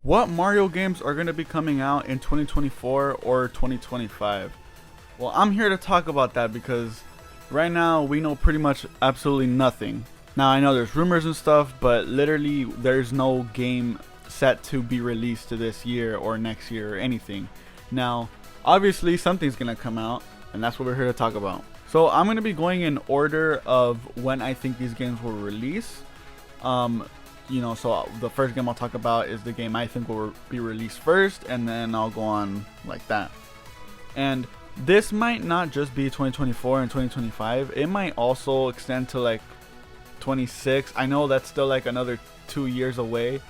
What Mario games are going to be coming out in 2024 or 2025? Well, I'm here to talk about that because right now we know pretty much absolutely nothing. Now I know there's rumors and stuff, but literally there's no game set to be released to this year or next year or anything. Now, obviously something's going to come out, and that's what we're here to talk about. So I'm going to be going in order of when I think these games will release. So the first game I'll talk about is the game I think will be released first, and then I'll go on like that. And this might not just be 2024 and 2025. It might also extend to like 26. I know that's still like another 2 years away,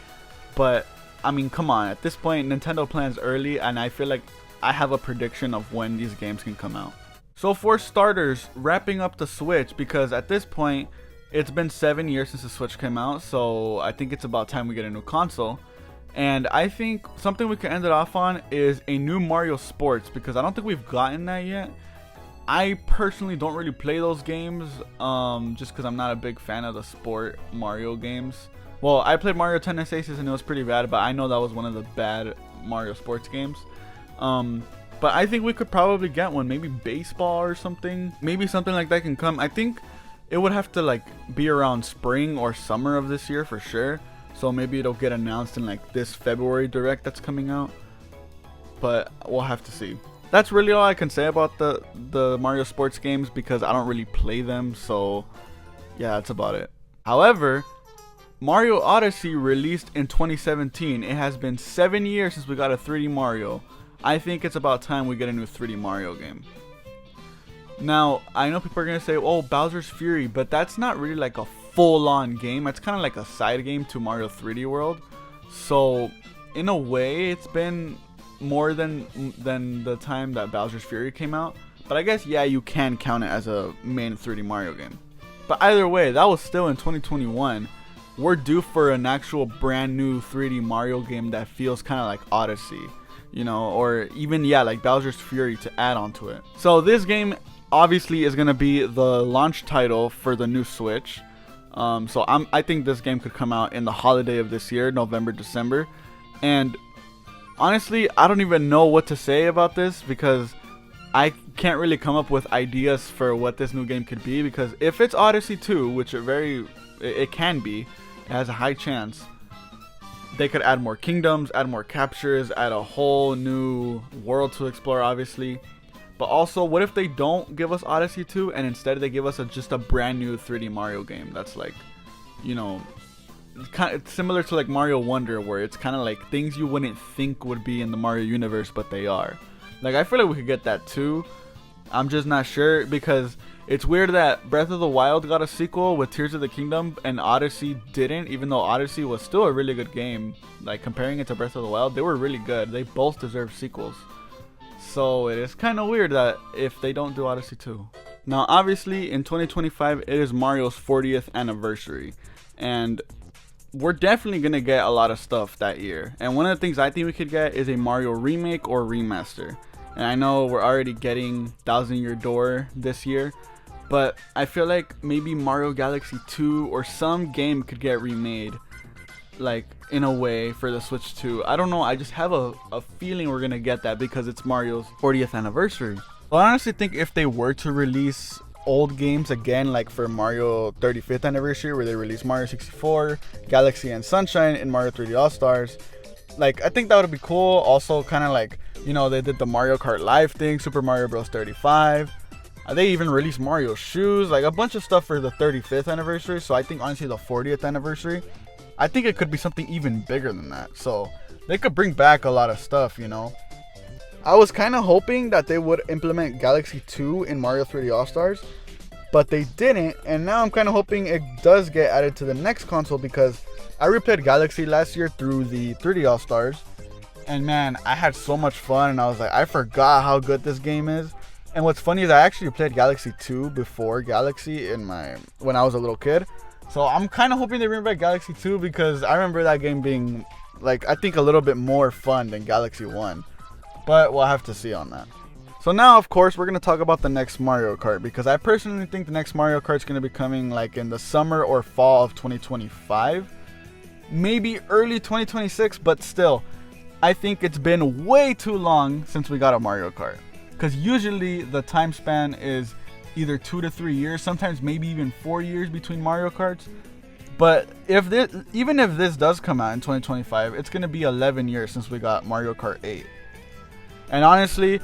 but I mean, come on. At this point, Nintendo plans early, and I feel like I have a prediction of when these games can come out. So for starters, wrapping up the Switch, because at this point, it's been 7 years since the Switch came out, so I think it's about time we get a new console. And I think something we can end it off on is a new Mario Sports, because I don't think we've gotten that yet. I personally don't really play those games, just because I'm not a big fan of the sport Mario games. Well, I played Mario Tennis Aces and it was pretty bad, but I know that was one of the bad Mario Sports games. But I think we could probably get one, maybe baseball or something. Maybe something like that can come. I think it would have to like be around spring or summer of this year for sure. So maybe it'll get announced in like this February Direct that's coming out. But we'll have to see. That's really all I can say about the Mario Sports games because I don't really play them. So yeah, that's about it. However, Mario Odyssey released in 2017. It has been 7 years since we got a 3D Mario. I think it's about time we get a new 3D Mario game. Now, I know people are going to say, oh, Bowser's Fury, but that's not really like a full-on game. It's kind of like a side game to Mario 3D World. So, in a way, it's been more than the time that Bowser's Fury came out. But I guess, yeah, you can count it as a main 3D Mario game. But either way, that was still in 2021. We're due for an actual brand new 3D Mario game that feels kind of like Odyssey. You know, or even, yeah, like Bowser's Fury to add on to it. So this game obviously is going to be the launch title for the new Switch. I think this game could come out in the holiday of this year, November, December. And honestly, I don't even know what to say about this because I can't really come up with ideas for what this new game could be. Because if it's Odyssey 2, which it can be, it has a high chance. They could add more kingdoms, add more captures, add a whole new world to explore, obviously. But also, what if they don't give us Odyssey 2 and instead they give us just a brand new 3D Mario game that's like, you know, it's similar to like Mario Wonder, where it's kind of like things you wouldn't think would be in the Mario universe, but they are. Like, I feel like we could get that too. I'm just not sure because it's weird that Breath of the Wild got a sequel with Tears of the Kingdom and Odyssey didn't, even though Odyssey was still a really good game. Like, comparing it to Breath of the Wild, they were really good. They both deserve sequels. So it is kind of weird that if they don't do Odyssey 2. Now, obviously, in 2025, it is Mario's 40th anniversary. And we're definitely going to get a lot of stuff that year. And one of the things I think we could get is a Mario remake or remaster. And I know we're already getting Thousand Year Door this year, but I feel like maybe Mario Galaxy 2 or some game could get remade, like in a way, for the Switch 2. I don't know, I just have a feeling we're gonna get that because it's Mario's 40th anniversary. Well, I honestly think if they were to release old games again, like for Mario 35th anniversary, where they released Mario 64, Galaxy and Sunshine, and Mario 3D All-Stars, like, I think that would be cool. Also, kind of like, you know, they did the Mario Kart Live thing, Super Mario Bros. 35. They even released Mario Shoes, like a bunch of stuff for the 35th anniversary. So I think honestly the 40th anniversary, I think it could be something even bigger than that. So they could bring back a lot of stuff, you know. I was kind of hoping that they would implement Galaxy 2 in Mario 3D All-Stars, but they didn't. And now I'm kind of hoping it does get added to the next console because I replayed Galaxy last year through the 3D All-Stars. And man, I had so much fun, and I was like, I forgot how good this game is. And what's funny is I actually played Galaxy 2 before Galaxy when I was a little kid. So I'm kind of hoping they bring back Galaxy 2 because I remember that game being, like, I think a little bit more fun than Galaxy 1. But we'll have to see on that. So now, of course, we're going to talk about the next Mario Kart because I personally think the next Mario Kart is going to be coming like in the summer or fall of 2025. maybe early 2026, but still, I think it's been way too long since we got a Mario Kart. Because usually the time span is either 2 to 3 years, sometimes maybe even 4 years between Mario Karts. But even if this does come out in 2025, it's going to be 11 years since we got Mario Kart 8. And honestly,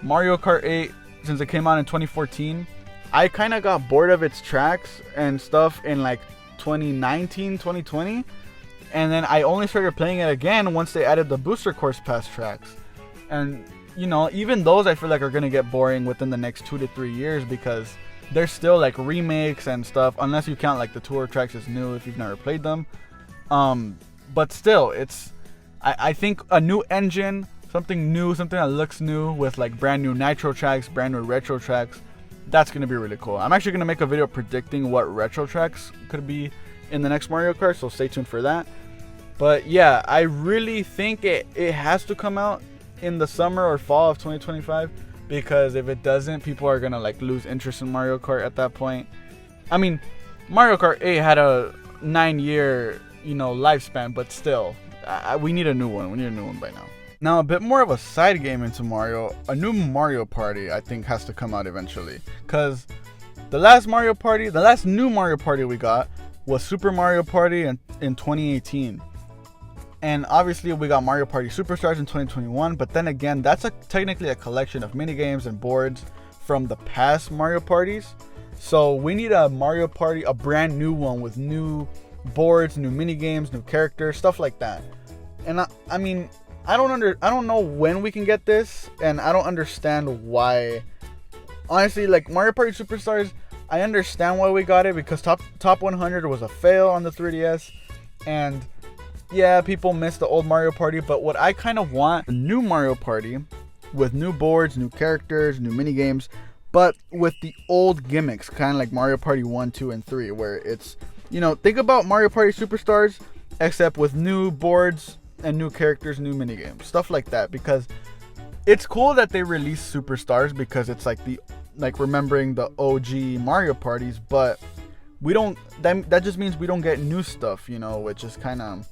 Mario Kart 8, since it came out in 2014, I kind of got bored of its tracks and stuff in like 2019, 2020. And then I only started playing it again once they added the Booster Course Pass tracks. And, you know, even those I feel like are going to get boring within the next 2 to 3 years because they're still like remakes and stuff, unless you count like the tour tracks as new if you've never played them. But still, I think a new engine, something new, something that looks new with like brand new nitro tracks, brand new retro tracks, that's going to be really cool. I'm actually going to make a video predicting what retro tracks could be in the next Mario Kart, so stay tuned for that. But yeah, I really think it has to come out in the summer or fall of 2025. Because if it doesn't, people are going to like lose interest in Mario Kart at that point. I mean, Mario Kart 8 had a 9-year, lifespan, but still, we need a new one. We need a new one by now. Now, a bit more of a side game into Mario, a new Mario Party, I think, has to come out eventually. Because the last new Mario Party we got was Super Mario Party in 2018. And obviously we got Mario Party Superstars in 2021, but then again, that's technically a collection of minigames and boards from the past Mario Parties. So we need a Mario Party, a brand new one with new boards, new minigames, new characters, stuff like that. And I mean, I don't know when we can get this, and I don't understand why. Honestly, like Mario Party Superstars, I understand why we got it because Top 100 was a fail on the 3DS, and yeah, people miss the old Mario Party, but what I kind of want, a new Mario Party with new boards, new characters, new minigames, but with the old gimmicks, kind of like Mario Party 1, 2, and 3, where it's, think about Mario Party Superstars, except with new boards and new characters, new minigames, stuff like that, because it's cool that they release Superstars because it's like remembering the OG Mario Parties, but that just means we don't get new stuff, which is kind of,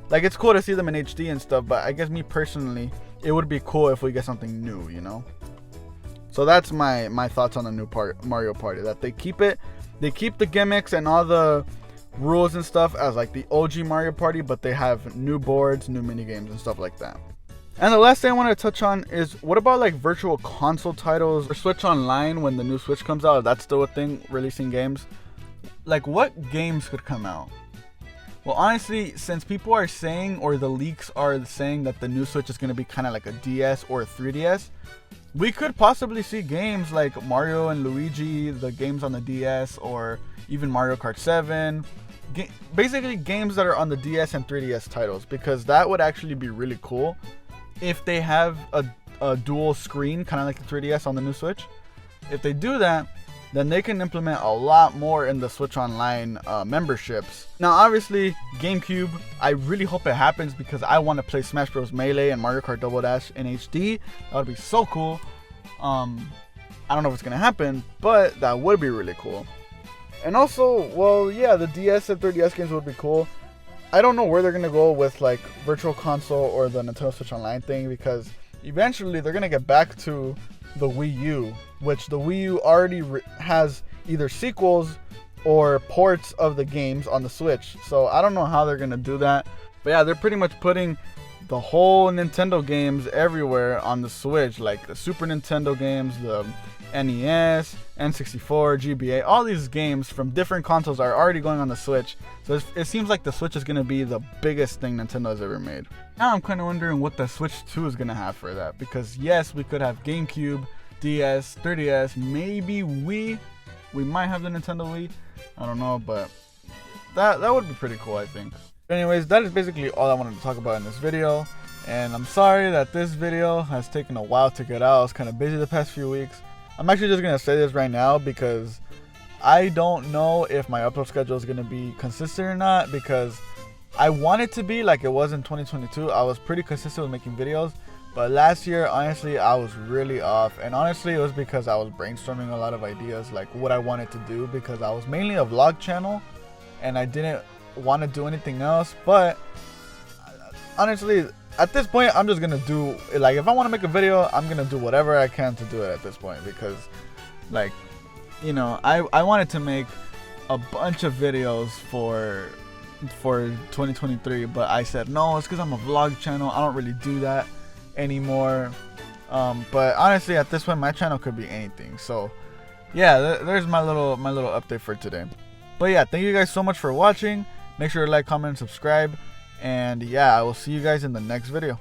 like, it's cool to see them in HD and stuff, but I guess me personally, it would be cool if we get something new, So that's my thoughts on the new Mario Party, that they keep the gimmicks and all the rules and stuff as like the OG Mario Party, but they have new boards, new minigames and stuff like that. And the last thing I want to touch on is, what about like virtual console titles or Switch Online when the new Switch comes out, if that's still a thing, releasing games? Like, what games could come out? Well, honestly, since people are saying, or the leaks are saying, that the new Switch is going to be kind of like a DS or a 3DS, we could possibly see games like Mario and Luigi, the games on the DS, or even Mario Kart 7. Basically, games that are on the DS and 3DS titles, because that would actually be really cool if they have a dual screen, kind of like the 3DS on the new Switch. If they do that, then they can implement a lot more in the Switch Online memberships. Now, obviously, GameCube, I really hope it happens because I want to play Smash Bros. Melee and Mario Kart Double Dash in HD. That would be so cool. I don't know if it's going to happen, but that would be really cool. And also, well, yeah, the DS and 3DS games would be cool. I don't know where they're going to go with like Virtual Console or the Nintendo Switch Online thing, because eventually they're going to get back to the Wii U, which the Wii U already has either sequels or ports of the games on the Switch. So I don't know how they're going to do that. But yeah, they're pretty much putting the whole Nintendo games everywhere on the Switch, like the Super Nintendo games, the NES, N64, GBA, all these games from different consoles are already going on the Switch. So it seems like the Switch is going to be the biggest thing Nintendo has ever made. Now I'm kind of wondering what the Switch 2 is going to have for that, because yes, we could have GameCube, DS, 3DS, maybe Wii. We might have the Nintendo Wii. I don't know, but that would be pretty cool, I think. Anyways, that is basically all I wanted to talk about in this video. And I'm sorry that this video has taken a while to get out. I was kind of busy the past few weeks. I'm actually just going to say this right now because I don't know if my upload schedule is going to be consistent or not, because I want it to be like it was in 2022. I was pretty consistent with making videos. But last year, honestly, I was really off. And honestly, it was because I was brainstorming a lot of ideas, like what I wanted to do, because I was mainly a vlog channel. And I didn't want to do anything else, but honestly, at this point, I'm just gonna do, like, if I want to make a video, I'm gonna do whatever I can to do it at this point, because, like, you know, I wanted to make a bunch of videos for 2023, but I said no. It's because I'm a vlog channel. I don't really do that anymore. But honestly, at this point, my channel could be anything. So yeah, there's my little update for today. But yeah, thank you guys so much for watching. Make sure to like, comment, and subscribe. And yeah, I will see you guys in the next video.